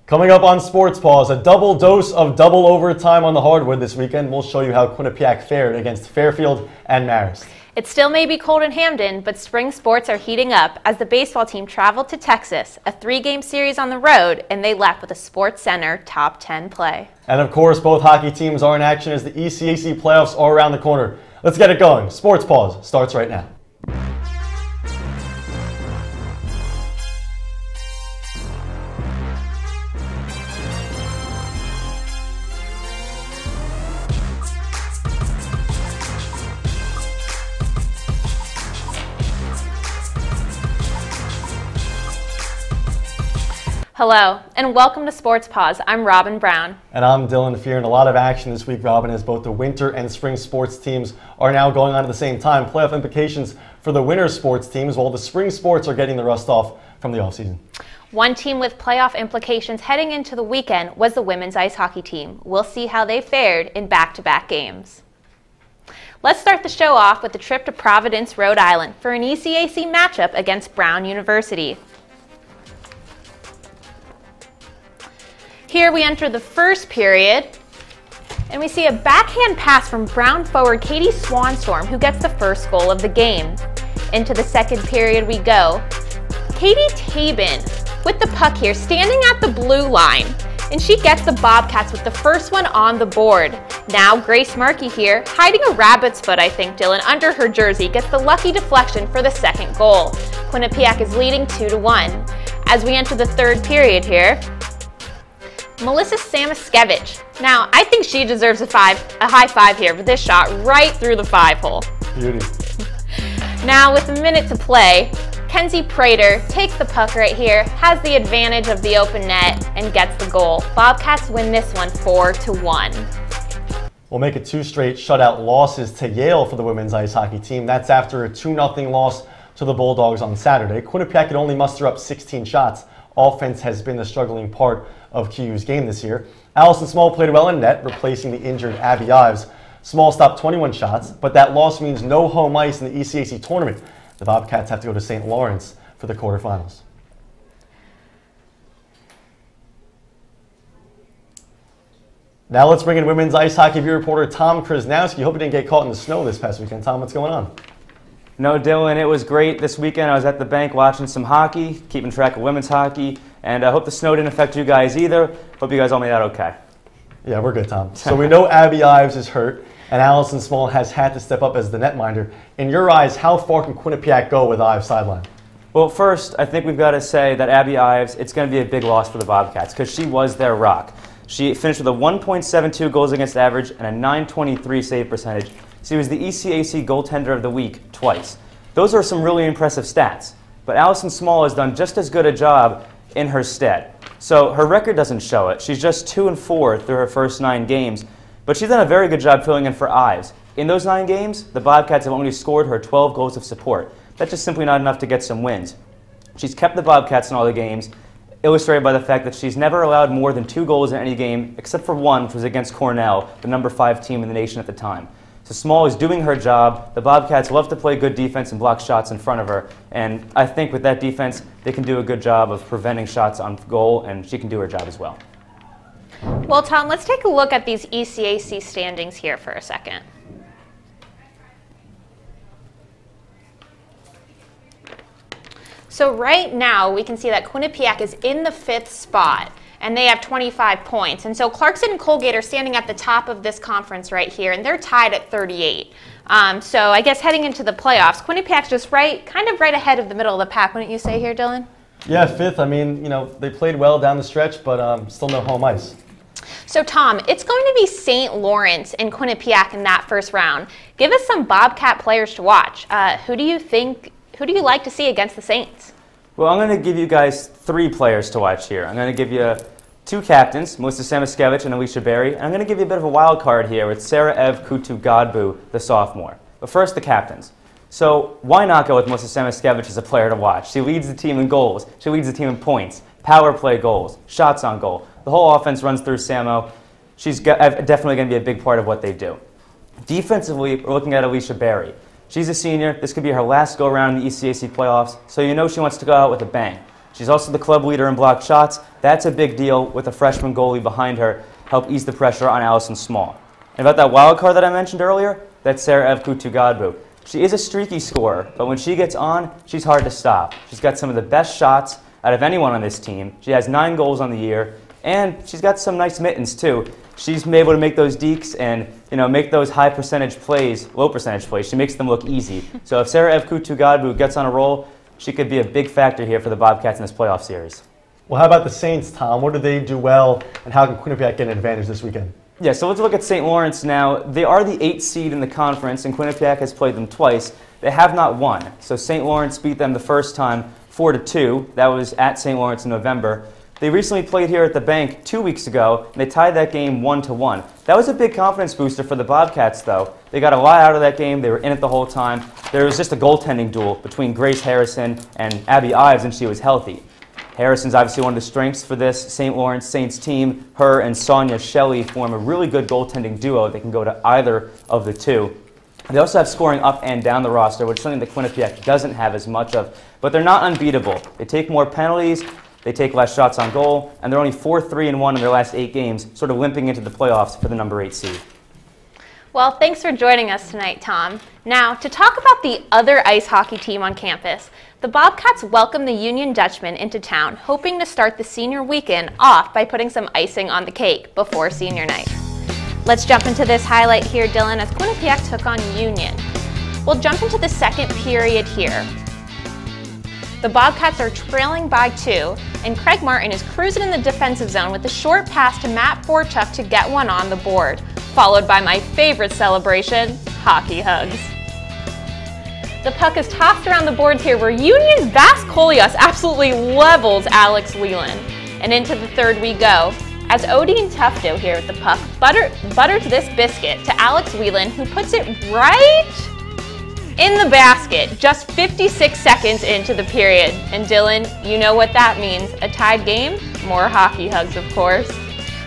Coming up on Sports Paws, a double dose of double overtime on the hardwood this weekend. We'll show you how Quinnipiac fared against Fairfield and Marist. It still may be cold in Hamden, but spring sports are heating up as the baseball team traveled to Texas, a 3-game series on the road, and they left with a Sports Center top 10 play. And of course, both hockey teams are in action as the ECAC playoffs are around the corner. Let's get it going. Sports Paws starts right now. Hello, and welcome to Sports Paws. I'm Robin Brown. And I'm Dylan Fear, and a lot of action this week, Robin, as both the winter and spring sports teams are now going on at the same time. Playoff implications for the winter sports teams, while the spring sports are getting the rust off from the offseason. One team with playoff implications heading into the weekend was the women's ice hockey team. We'll see how they fared in back-to-back games. Let's start the show off with a trip to Providence, Rhode Island for an ECAC matchup against Brown University. Here we enter the first period, and we see a backhand pass from Brown forward Katie Swanstorm, who gets the first goal of the game. Into the second period we go. Katie Tabin with the puck here, standing at the blue line, and she gets the Bobcats with the first one on the board. Now Grace Markey here, hiding a rabbit's foot, I think, Dylan, under her jersey, gets the lucky deflection for the second goal. Quinnipiac is leading 2-1. As we enter the third period here, Melissa Samaskevich. Now, I think she deserves a high five here with this shot right through the 5-hole. Beauty. Now, with a minute to play, Kenzie Prater takes the puck right here, has the advantage of the open net, and gets the goal. Bobcats win this one 4-1. We'll make it 2 straight shutout losses to Yale for the women's ice hockey team. That's after a 2-0 loss to the Bulldogs on Saturday. Quinnipiac could only muster up 16 shots. Offense has been the struggling part of QU's game this year. Allison Small played well in net, replacing the injured Abby Ives. Small stopped 21 shots, but that loss means no home ice in the ECAC tournament. The Bobcats have to go to St. Lawrence for the quarterfinals. Now let's bring in women's ice hockey view reporter Tom Krasnowski. Hope you didn't get caught in the snow this past weekend. Tom, what's going on? No, Dylan, it was great this weekend. I was at the bank watching some hockey, keeping track of women's hockey, and I hope the snow didn't affect you guys either. Hope you guys all made out okay. Yeah, we're good, Tom. So we know Abby Ives is hurt, and Allison Small has had to step up as the netminder. In your eyes, how far can Quinnipiac go with Ives sideline? Well, first, I think we've got to say that Abby Ives, it's going to be a big loss for the Bobcats because she was their rock. She finished with a 1.72 goals against average and a 923 save percentage. She was the ECAC goaltender of the week twice. Those are some really impressive stats. But Allison Small has done just as good a job in her stead. So her record doesn't show it. She's just 2-4 through her first 9 games. But she's done a very good job filling in for Ives. In those 9 games, the Bobcats have only scored her 12 goals of support. That's just simply not enough to get some wins. She's kept the Bobcats in all the games, illustrated by the fact that she's never allowed more than 2 goals in any game, except for one, which was against Cornell, the number 5 team in the nation at the time. So Small is doing her job. The Bobcats love to play good defense and block shots in front of her. And I think with that defense, they can do a good job of preventing shots on goal, and she can do her job as well. Well, Tom, let's take a look at these ECAC standings here for a second. So right now, we can see that Quinnipiac is in the 5th spot, and they have 25 points. And so Clarkson and Colgate are standing at the top of this conference right here, and they're tied at 38. So I guess heading into the playoffs, Quinnipiac's just kind of right ahead of the middle of the pack, wouldn't you say here, Dylan? Yeah, 5th. I mean, you know, they played well down the stretch, but still no home ice. So Tom, it's going to be St. Lawrence and Quinnipiac in that first round. Give us some Bobcat players to watch. Who do you like to see against the Saints? Well, I'm going to give you guys 3 players to watch here. I'm going to give you 2 captains, Melissa Samaskevich and Alicia Berry. And I'm going to give you a bit of a wild card here with Sarah Ev Kutu-Godbu, the sophomore. But first, the captains. So why not go with Melissa Samaskevich as a player to watch? She leads the team in goals. She leads the team in points, power play goals, shots on goal. The whole offense runs through Samo. She's definitely going to be a big part of what they do. Defensively, we're looking at Alicia Berry. She's a senior. This could be her last go-around in the ECAC playoffs, so you know she wants to go out with a bang. She's also the club leader in blocked shots. That's a big deal with a freshman goalie behind her, help ease the pressure on Allison Small. And about that wild card that I mentioned earlier, that's Sarah Evku-Tugadbu. She is a streaky scorer, but when she gets on, she's hard to stop. She's got some of the best shots out of anyone on this team. She has 9 goals on the year, and she's got some nice mittens too. She's been able to make those dekes and make those high percentage plays, low percentage plays. She makes them look easy. So if Sarah Evku-Tugadbu gets on a roll, she could be a big factor here for the Bobcats in this playoff series. Well, how about the Saints, Tom? What do they do well, and how can Quinnipiac get an advantage this weekend? Yeah, so let's look at St. Lawrence now. They are the 8th seed in the conference, and Quinnipiac has played them twice. They have not won. So St. Lawrence beat them the first time 4-2. That was at St. Lawrence in November. They recently played here at the Bank 2 weeks ago, and they tied that game 1-1. That was a big confidence booster for the Bobcats, though. They got a lot out of that game. They were in it the whole time. There was just a goaltending duel between Grace Harrison and Abby Ives, and she was healthy. Harrison's obviously one of the strengths for this St. Lawrence Saints team. Her and Sonia Shelley form a really good goaltending duo. They can go to either of the two. They also have scoring up and down the roster, which is something that Quinnipiac doesn't have as much of. But they're not unbeatable. They take more penalties. They take less shots on goal, and they're only 4-3-1 in their last 8 games, sort of limping into the playoffs for the number 8 seed. Well, thanks for joining us tonight, Tom. Now, to talk about the other ice hockey team on campus, the Bobcats welcome the Union Dutchmen into town, hoping to start the senior weekend off by putting some icing on the cake before senior night. Let's jump into this highlight here, Dylan, as Quinnipiac took on Union. We'll jump into the second period here. The Bobcats are trailing by 2, and Craig Martin is cruising in the defensive zone with a short pass to Matt Borchuk to get one on the board, followed by my favorite celebration, hockey hugs. The puck is tossed around the boards here where Union's Vas Kolias absolutely levels Alex Whelan. And into the third we go, as Odin Tufto here with the puck butters this biscuit to Alex Whelan, who puts it right in the basket, just 56 seconds into the period. And Dylan, you know what that means. A tied game, more hockey hugs, of course.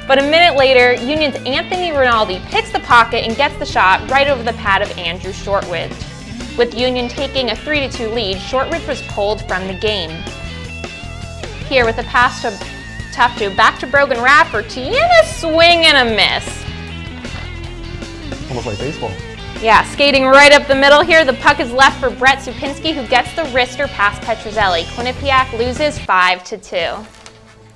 But a minute later, Union's Anthony Rinaldi picks the pocket and gets the shot right over the pad of Andrew Shortridge. With Union taking a 3-2 lead, Shortridge was pulled from the game. Here with a pass to Tufto, back to Brogan Radford, Tiana swing and a miss. Almost like baseball. Yeah, skating right up the middle here. The puck is left for Brett Supinski, who gets the wrister past Petrozelli. Quinnipiac loses 5-2.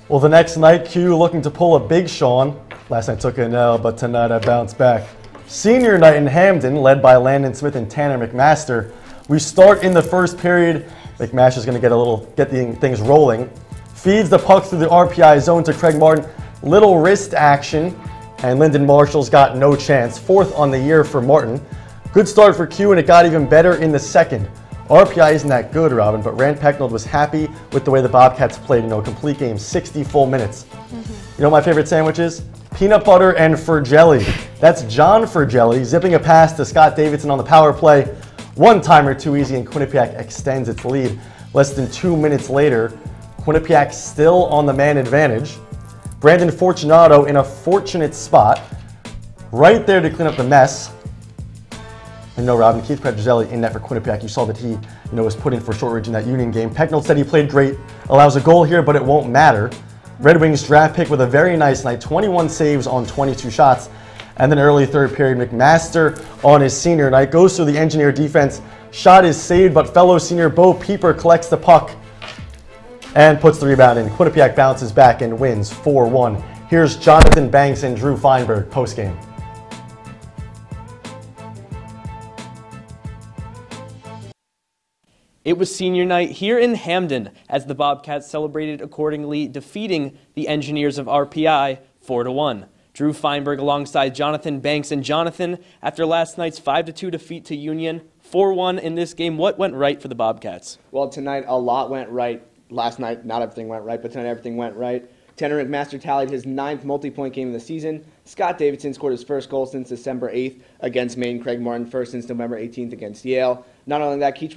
Well, the next night, Q looking to pull a big Sean. Last night took an L, but tonight I bounced back. Senior night in Hamden, led by Landon Smith and Tanner McMaster. We start in the first period. McMaster's going to get things rolling. Feeds the puck through the RPI zone to Craig Martin. Little wrist action, and Lyndon Marshall's got no chance. 4th on the year for Martin. Good start for Q, and it got even better in the second. RPI isn't that good, Robin, but Rand Pecknold was happy with the way the Bobcats played. A complete game, 60 full minutes. You know what my favorite sandwich is? Peanut butter and Fergelli. That's John Fergelli zipping a pass to Scott Davidson on the power play. One timer too easy, and Quinnipiac extends its lead. Less than 2 minutes later, Quinnipiac still on the man advantage. Brandon Fortunato in a fortunate spot, right there to clean up the mess. And no, Robin, Keith Petrozelli in net for Quinnipiac. You saw that he was put in for Shortridge in that Union game. Pecknold said he played great, allows a goal here, but it won't matter. Red Wings draft pick with a very nice night, 21 saves on 22 shots. And then early third period, McMaster on his senior night goes through the Engineer defense. Shot is saved, but fellow senior Bo Pieper collects the puck and puts the rebound in. Quinnipiac bounces back and wins 4-1. Here's Jonathan Banks and Drew Feinberg postgame. It was senior night here in Hamden as the Bobcats celebrated accordingly, defeating the Engineers of RPI 4-1. Drew Feinberg alongside Jonathan Banks. And Jonathan, after last night's 5-2 defeat to Union, 4-1 in this game, what went right for the Bobcats? Well, tonight a lot went right. Last night, not everything went right, but tonight everything went right. Tanner McMaster tallied his 9th multi-point game of the season. Scott Davidson scored his first goal since December 8th against Maine. Craig Martin first since November 18th against Yale. Not only that, Keith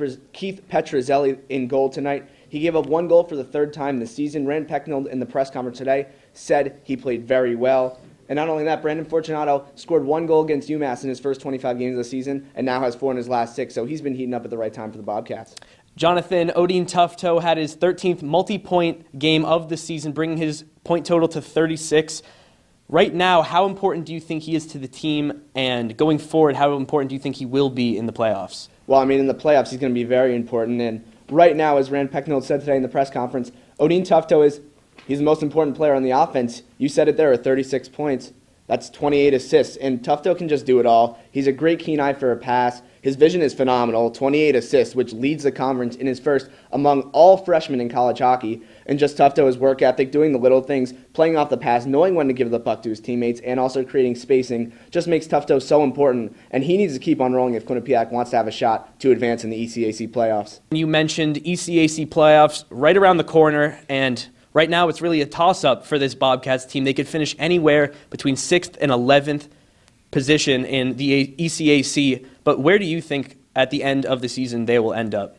Petrozelli in goal tonight. He gave up 1 goal for the 3rd time this season. Rand Pecknold in the press conference today said he played very well. And not only that, Brandon Fortunato scored 1 goal against UMass in his first 25 games of the season and now has 4 in his last 6. So he's been heating up at the right time for the Bobcats. Jonathan, Odin Tufto had his 13th multi-point game of the season, bringing his point total to 36. Right now, how important do you think he is to the team? And going forward, how important do you think he will be in the playoffs? Well, I mean, in the playoffs, he's going to be very important. And right now, as Rand Pecknold said today in the press conference, Odin Tufto he's the most important player on the offense. You said it there, 36 points. That's 28 assists. And Tufto can just do it all. He's a great keen eye for a pass. His vision is phenomenal, 28 assists, which leads the conference in his first among all freshmen in college hockey. And just Tufto's work ethic, doing the little things, playing off the pass, knowing when to give the puck to his teammates, and also creating spacing, just makes Tufto so important. And he needs to keep on rolling if Quinnipiac wants to have a shot to advance in the ECAC playoffs. You mentioned ECAC playoffs right around the corner, and right now it's really a toss-up for this Bobcats team. They could finish anywhere between 6th and 11th position in the ECAC, but where do you think at the end of the season they will end up?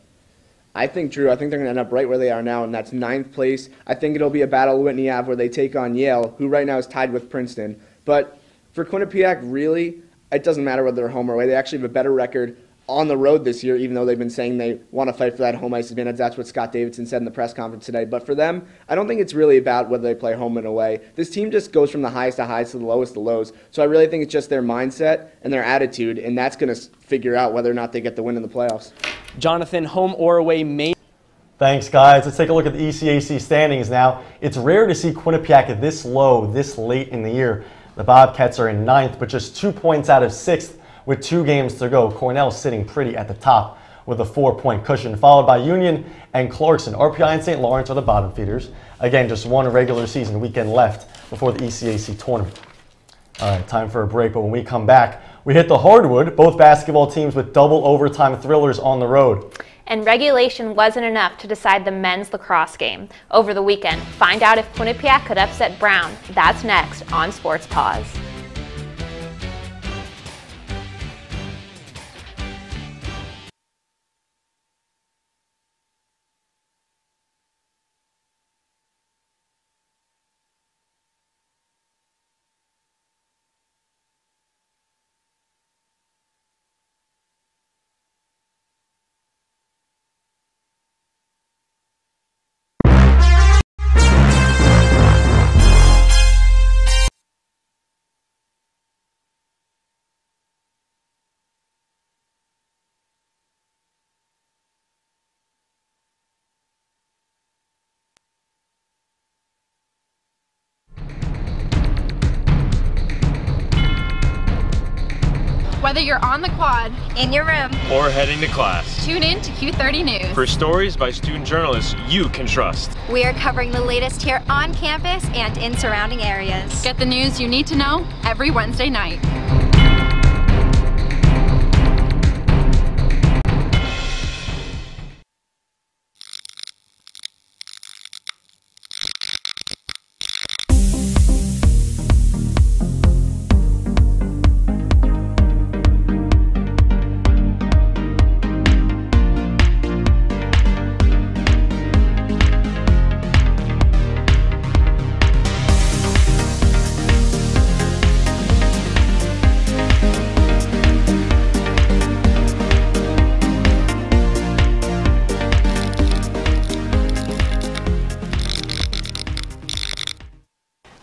I think, Drew, I think they're going to end up right where they are now, and that's 9th place. I think it'll be a battle of Whitney Ave where they take on Yale, who right now is tied with Princeton. But for Quinnipiac, really, it doesn't matter whether they're home or away. They actually have a better record on the road this year, even though they've been saying they want to fight for that home ice advantage. That's what Scott Davidson said in the press conference today. But for them, I don't think it's really about whether they play home and away. This team just goes from the highest of highs to the lowest of lows. So I really think it's just their mindset and their attitude, and that's going to figure out whether or not they get the win in the playoffs. Jonathan, home or away, Maine. Thanks, guys. Let's take a look at the ECAC standings now. It's rare to see Quinnipiac this low this late in the year. The Bobcats are in 9th, but just 2 points out of 6th. With 2 games to go, Cornell sitting pretty at the top with a 4-point cushion, followed by Union and Clarkson. RPI and St. Lawrence are the bottom feeders. Again, just one regular season weekend left before the ECAC tournament. All right, time for a break, but when we come back, we hit the hardwood, both basketball teams with double overtime thrillers on the road. And regulation wasn't enough to decide the men's lacrosse game. Over the weekend, find out if Quinnipiac could upset Brown. That's next on Sports Paws. Whether you're on the quad, in your room, or heading to class, tune in to Q30 News for stories by student journalists you can trust. We are covering the latest here on campus and in surrounding areas. Get the news you need to know every Wednesday night.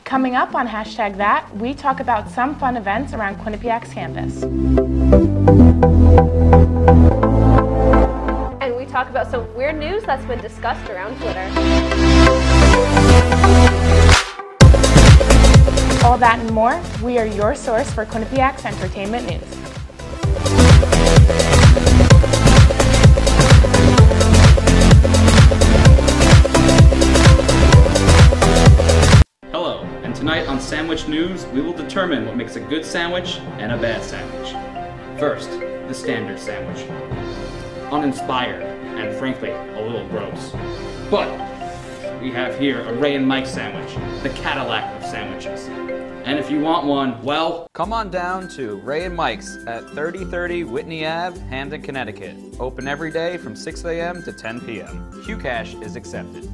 Coming up on #that, we talk about some fun events around Quinnipiac's campus. And we talk about some weird news that's been discussed around Twitter. All that and more, we are your source for Quinnipiac's entertainment news. Hello, and tonight on Sandwich News, we will determine what makes a good sandwich and a bad sandwich. First, the standard sandwich. Uninspired, and frankly, a little gross. But we have here a Ray and Mike sandwich, the Cadillac of sandwiches. And if you want one, well, come on down to Ray and Mike's at 3030 Whitney Ave, Hamden, Connecticut. Open every day from 6 a.m. to 10 p.m. QCash is accepted.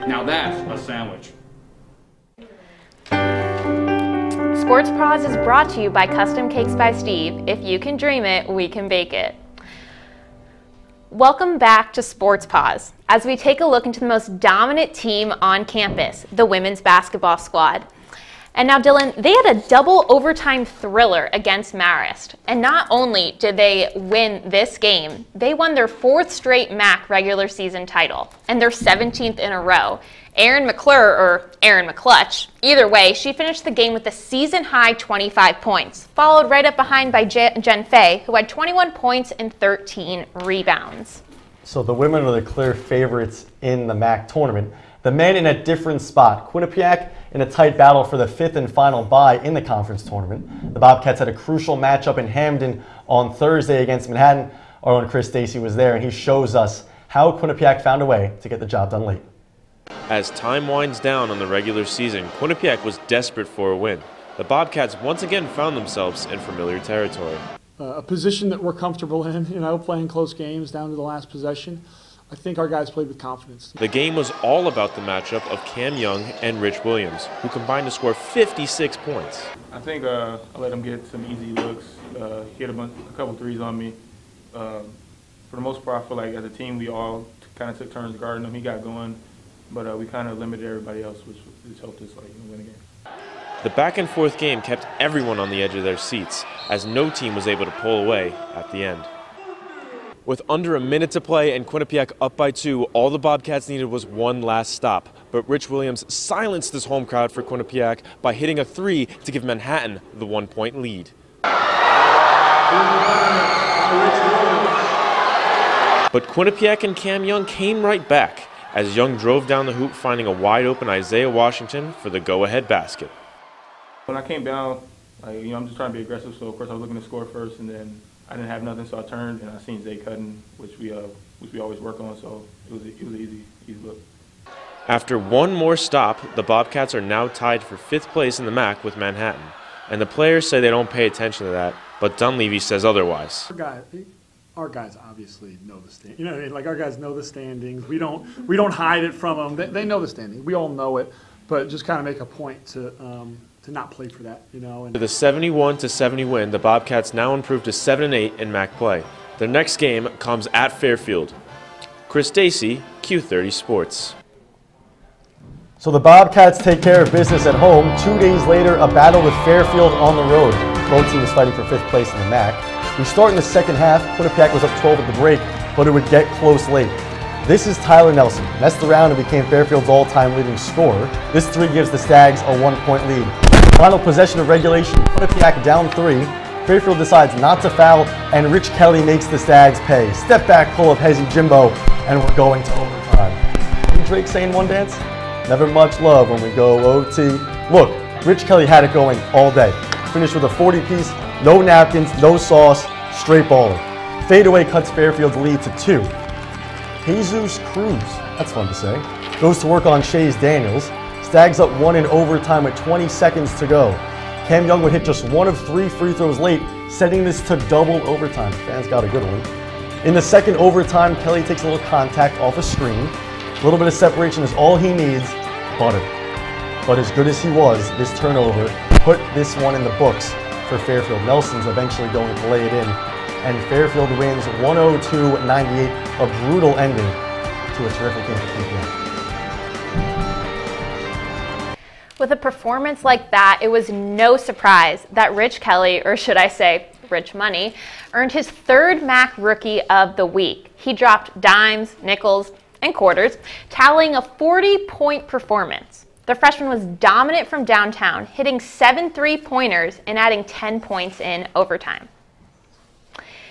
now that's a sandwich. Sports Paws is brought to you by Custom Cakes by Steve. If you can dream it, we can bake it. Welcome back to Sports Paws as we take a look into the most dominant team on campus, the women's basketball squad. And now, Dylan, they had a double overtime thriller against Marist. And not only did they win this game, they won their 4th straight MAC regular season title and their 17th in a row. Erin McClure, or Erin McClutch, either way, she finished the game with a season-high 25 points, followed right up behind by Jen Fay, who had 21 points and 13 rebounds. So the women are the clear favorites in the MAC tournament. The men in a different spot. Quinnipiac in a tight battle for the 5th and final bye in the conference tournament. The Bobcats had a crucial matchup in Hamden on Thursday against Manhattan. Our own Chris Stacy was there, and he shows us how Quinnipiac found a way to get the job done late. As time winds down on the regular season, Quinnipiac was desperate for a win. The Bobcats once again found themselves in familiar territory. A position that we're comfortable in, playing close games down to the last possession. I think our guys played with confidence. The game was all about the matchup of Cam Young and Rich Williams, who combined to score 56 points. I think I let him get some easy looks. He hit a couple threes on me. For the most part, I feel like as a team, we all kind of took turns guarding him. He got going, but we kind of limited everybody else, which helped us win the game. The back-and-forth game kept everyone on the edge of their seats, as no team was able to pull away at the end. With under a minute to play and Quinnipiac up by 2, all the Bobcats needed was one last stop. But Rich Williams silenced this home crowd for Quinnipiac by hitting a 3 to give Manhattan the 1-point lead. But Quinnipiac and Cam Young came right back as Young drove down the hoop, finding a wide-open Isaiah Washington for the go-ahead basket. When I came down, I'm just trying to be aggressive, so of course I was looking to score first, and then I didn't have nothing, so I turned and I seen Zay cutting, which we always work on, so it was an easy look. After one more stop, the Bobcats are now tied for 5th place in the MAC with Manhattan. And the players say they don't pay attention to that, but Dunleavy says otherwise. Our guys obviously know the standings. Our guys know the standings. We don't hide it from them. They know the standings. We all know it, but just kind of make a point to not play for that, And With a 71-70 win, the Bobcats now improved to 7-8 in MAC play. Their next game comes at Fairfield. Chris Stacy, Q30 Sports. So the Bobcats take care of business at home. 2 days later, a battle with Fairfield on the road. Both teams fighting for 5th place in the MAC. We start in the second half. Quinnipiac was up 12 at the break, but it would get close late. This is Tyler Nelson. Messed around and became Fairfield's all-time leading scorer. This 3 gives the Stags a 1-point lead. Final possession of regulation, Quinnipiac down 3. Fairfield decides not to foul, and Rich Kelly makes the Stags pay. Step back pull of Hezi Jimbo, and we're going to overtime. Didn't Drake say in one dance? Never much love when we go OT. Look, Rich Kelly had it going all day. Finished with a 40-piece, no napkins, no sauce, straight baller. Fadeaway cuts Fairfield's lead to 2. Jesus Cruz, that's fun to say, goes to work on Shays Daniels. Stags up 1 in overtime with 20 seconds to go. Cam Young would hit just 1 of 3 free throws late, setting this to double overtime. Fans got a good one. In the second overtime, Kelly takes a little contact off a screen. A little bit of separation is all he needs, butter. But as good as he was, this turnover put this one in the books for Fairfield. Nelson's eventually going to lay it in, and Fairfield wins 102-98, a brutal ending to a terrific game for Quinnipiac. With a performance like that, it was no surprise that Rich Kelly, or should I say Rich Money, earned his 3rd MAC Rookie of the Week. He dropped dimes, nickels, and quarters, tallying a 40-point performance. The freshman was dominant from downtown, hitting 7 3-pointers and adding 10 points in overtime.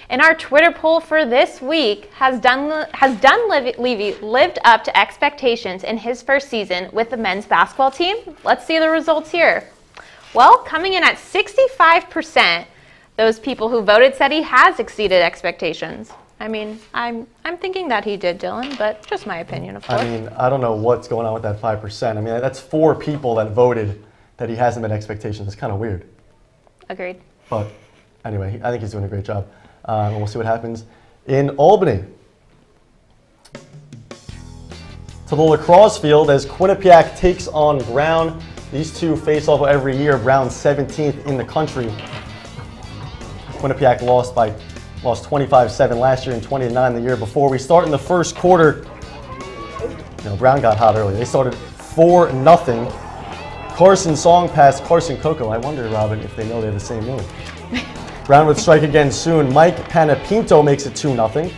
And our Twitter poll for this week, has Dunleavy lived up to expectations in his first season with the men's basketball team? Let's see the results here. Well, coming in at 65%, those people who voted said he has exceeded expectations. I mean, I'm thinking that he did, Dylan, but just my opinion, of course. I mean, I don't know what's going on with that 5%. I mean, that's 4 people that voted that he hasn't met expectations. It's kind of weird. Agreed. But anyway, I think he's doing a great job. And we'll see what happens in Albany. To the lacrosse field as Quinnipiac takes on Brown. These two face off every year. Brown 17th in the country. Quinnipiac lost 25-7 last year and 20-9 the year before. We start in the first quarter. Brown got hot early. They started 4-0. Carson Song passed Carson Coco. I wonder, Robin, if they know they're the same name. Brown would strike again soon. Mike Panapinto makes it 2-0.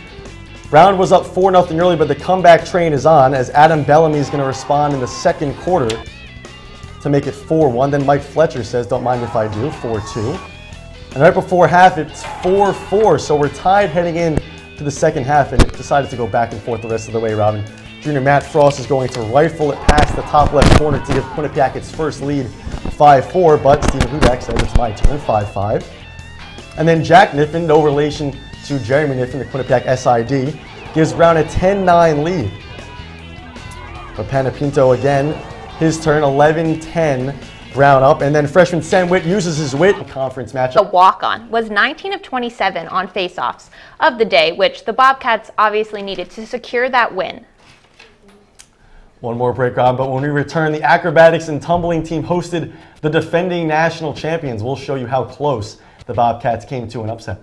Brown was up 4-0 early, but the comeback train is on as Adam Bellamy is going to respond in the second quarter to make it 4-1. Then Mike Fletcher says, don't mind if I do, 4-2. And right before half, it's 4-4, so we're tied heading in to the second half, and it decided to go back and forth the rest of the way, Robin. Junior Matt Frost is going to rifle it past the top left corner to give Quinnipiac its first lead, 5-4, but Stephen Hudak says it's my turn, 5-5. And then Jack Niffen, no relation to Jeremy Niffen, the Quinnipiac SID, gives Brown a 10-9 lead. But Panapinto again, his turn, 11-10, Brown up. And then freshman Sam Witt uses his wit in conference matchup. The walk-on was 19 of 27 on face-offs of the day, which the Bobcats obviously needed to secure that win. One more break, Rob, but when we return, the acrobatics and tumbling team hosted the defending national champions. We'll show you how close the Bobcats came to an upset.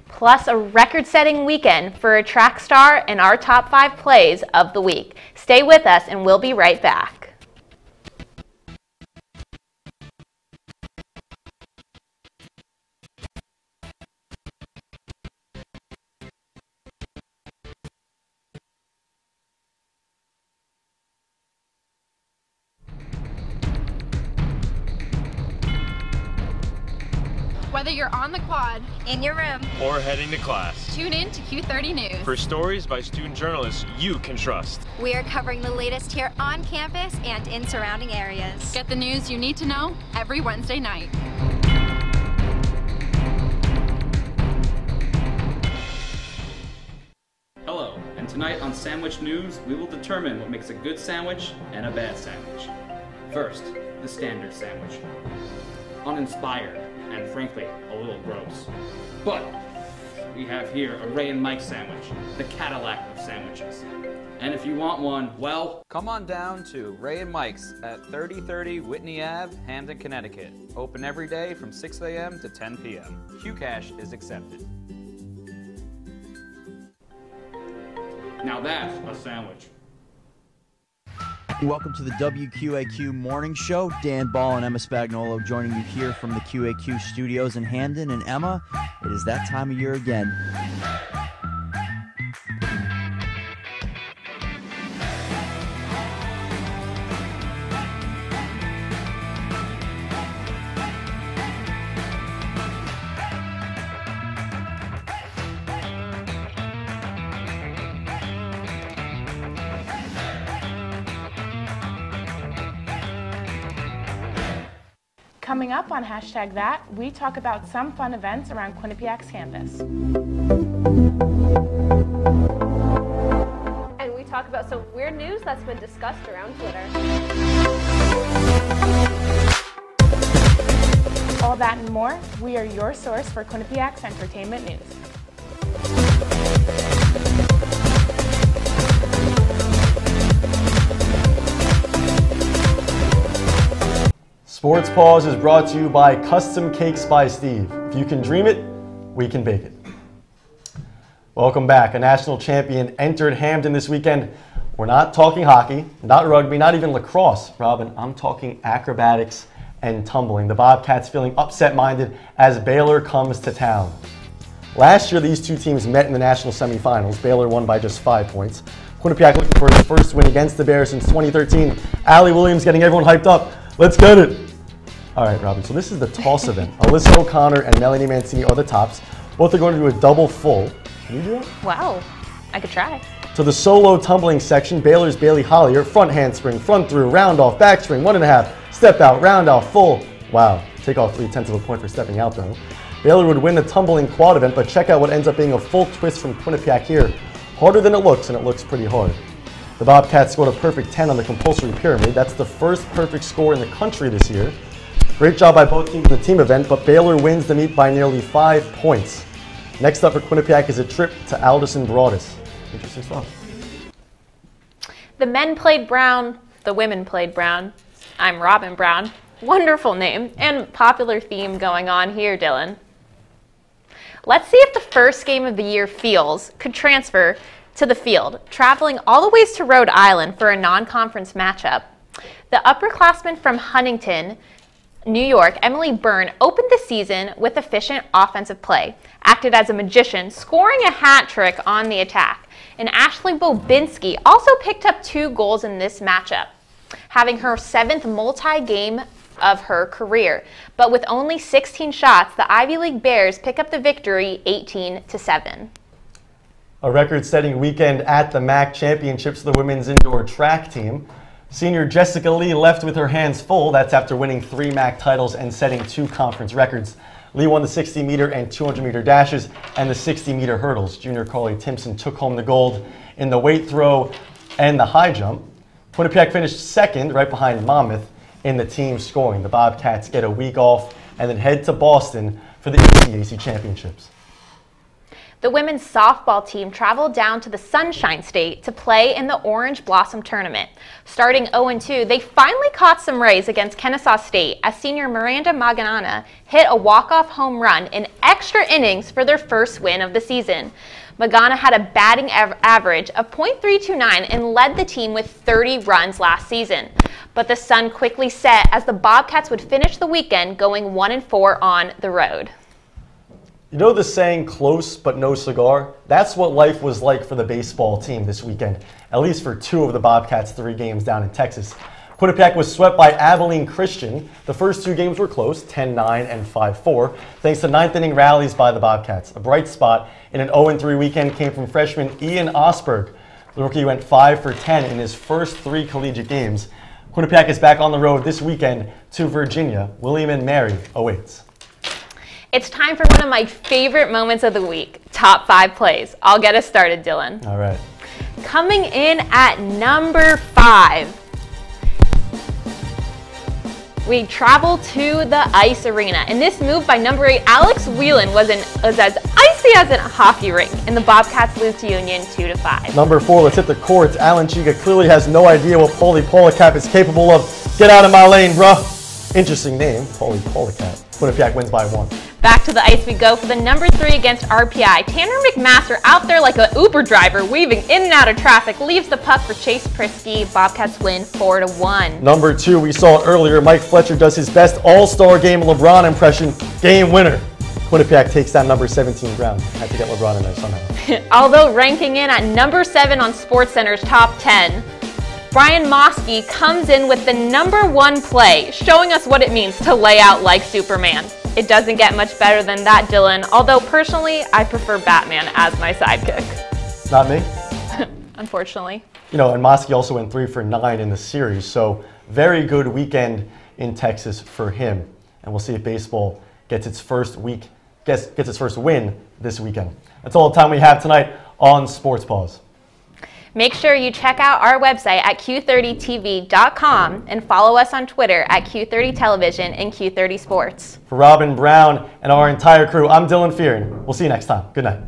Plus a record-setting weekend for a track star and our top 5 plays of the week. Stay with us and we'll be right back. Whether you're on the quad, in your room, or heading to class, tune in to Q30 News for stories by student journalists you can trust. We are covering the latest here on campus and in surrounding areas. Get the news you need to know every Wednesday night. Hello, and tonight on Sandwich News, we will determine what makes a good sandwich and a bad sandwich. First, the standard sandwich. Uninspired, and frankly, a little gross. But we have here a Ray and Mike sandwich, the Cadillac of sandwiches. And if you want one, well, come on down to Ray and Mike's at 3030 Whitney Ave, Hamden, Connecticut. Open every day from 6 a.m. to 10 p.m. QCash is accepted. now that's a sandwich. Welcome to the WQAQ Morning Show. Dan Ball and Emma Spagnolo joining you here from the QAQ studios in Hamden. And Emma, it is that time of year again. Coming up on #that, we talk about some fun events around Quinnipiac's campus. And we talk about some weird news that's been discussed around Twitter. All that and more, we are your source for Quinnipiac's entertainment news. Sports Paws is brought to you by Custom Cakes by Steve. If you can dream it, we can bake it. Welcome back. A national champion entered Hamden this weekend. We're not talking hockey, not rugby, not even lacrosse. Robin, I'm talking acrobatics and tumbling. The Bobcats feeling upset-minded as Baylor comes to town. Last year, these two teams met in the national semifinals. Baylor won by just 5 points. Quinnipiac looking for his first win against the Bears since 2013. Allie Williams getting everyone hyped up. Let's get it. All right, Robin, so this is the toss event. Alyssa O'Connor and Melanie Mancini are the tops. Both are going to do a double full. Can you do that? Wow, I could try. To the solo tumbling section, Baylor's Bailey Hollier, front handspring, front through, round off, backspring, 1.5, step out, round off, full. Wow, take off 0.3 of a point for stepping out though. Baylor would win the tumbling quad event, but check out what ends up being a full twist from Quinnipiac here. Harder than it looks, and it looks pretty hard. The Bobcats scored a perfect 10 on the compulsory pyramid. That's the first perfect score in the country this year. Great job by both teams in the team event, but Baylor wins the meet by nearly 5 points. Next up for Quinnipiac is a trip to Alderson Broadus. Interesting stuff. The men played brown, the women played brown. I'm Robin Brown. Wonderful name and popular theme going on here, Dylan. Let's see if the first game of the year fields could transfer to the field, traveling all the ways to Rhode Island for a non-conference matchup. The upperclassman from Huntington, New York, Emily Byrne, opened the season with efficient offensive play, acted as a magician, scoring a hat trick on the attack. And Ashley Bobinski also picked up 2 goals in this matchup, having her 7th multi-game of her career. But with only 16 shots, the Ivy League Bears pick up the victory 18-7. A record-setting weekend at the MAC Championships for the women's indoor track team. Senior Jessica Lee left with her hands full. That's after winning 3 MAC titles and setting 2 conference records. Lee won the 60-meter and 200-meter dashes and the 60-meter hurdles. Junior Carly Timpson took home the gold in the weight throw and the high jump. Quinnipiac finished second, right behind Monmouth, in the team scoring. The Bobcats get a week off and then head to Boston for the ECAC Championships. The women's softball team traveled down to the Sunshine State to play in the Orange Blossom Tournament. Starting 0-2, they finally caught some rays against Kennesaw State as senior Miranda Maganana hit a walk-off home run in extra innings for their first win of the season. Magana had a batting average of .329 and led the team with 30 runs last season. But the sun quickly set as the Bobcats would finish the weekend going 1-4 on the road. You know the saying, close but no cigar? That's what life was like for the baseball team this weekend, at least for 2 of the Bobcats' 3 games down in Texas. Quinnipiac was swept by Abilene Christian. The first 2 games were close, 10-9 and 5-4, thanks to 9th-inning rallies by the Bobcats. A bright spot in an 0-3 weekend came from freshman Ian Osberg. The rookie went 5 for 10 in his first 3 collegiate games. Quinnipiac is back on the road this weekend to Virginia. William & Mary awaits. It's time for one of my favorite moments of the week, top 5 plays. I'll get us started, Dylan. All right. Coming in at number 5, we travel to the ice arena. And this move by number 8, Alex Whelan, was as icy as a hockey rink. And the Bobcats lose to Union 2-5. Number 4, let's hit the courts. Alan Chiga clearly has no idea what Paulie Polycap is capable of. Get out of my lane, bruh. Interesting name, Paulie Polycap. Quinnipiac wins by 1. Back to the ice we go for the number 3 against RPI. Tanner McMaster out there like an Uber driver, weaving in and out of traffic, leaves the puck for Chase Prisky. Bobcats win 4-1. Number 2, we saw it earlier. Mike Fletcher does his best all-star game LeBron impression. Game winner. Quinnipiac takes down number 17 Brown. Had to get LeBron in there somehow. Although ranking in at number 7 on SportsCenter's top 10, Brian Mosky comes in with the number 1 play, showing us what it means to lay out like Superman. It doesn't get much better than that, Dylan, although personally, I prefer Batman as my sidekick. Not me? Unfortunately. You know, and Mosky also went 3 for 9 in the series, so very good weekend in Texas for him. And we'll see if baseball gets its first win this weekend. That's all the time we have tonight on Sports Paws. Make sure you check out our website at Q30TV.com and follow us on Twitter at Q30 Television and Q30 Sports. For Robin Brown and our entire crew, I'm Dylan Fearon. We'll see you next time. Good night.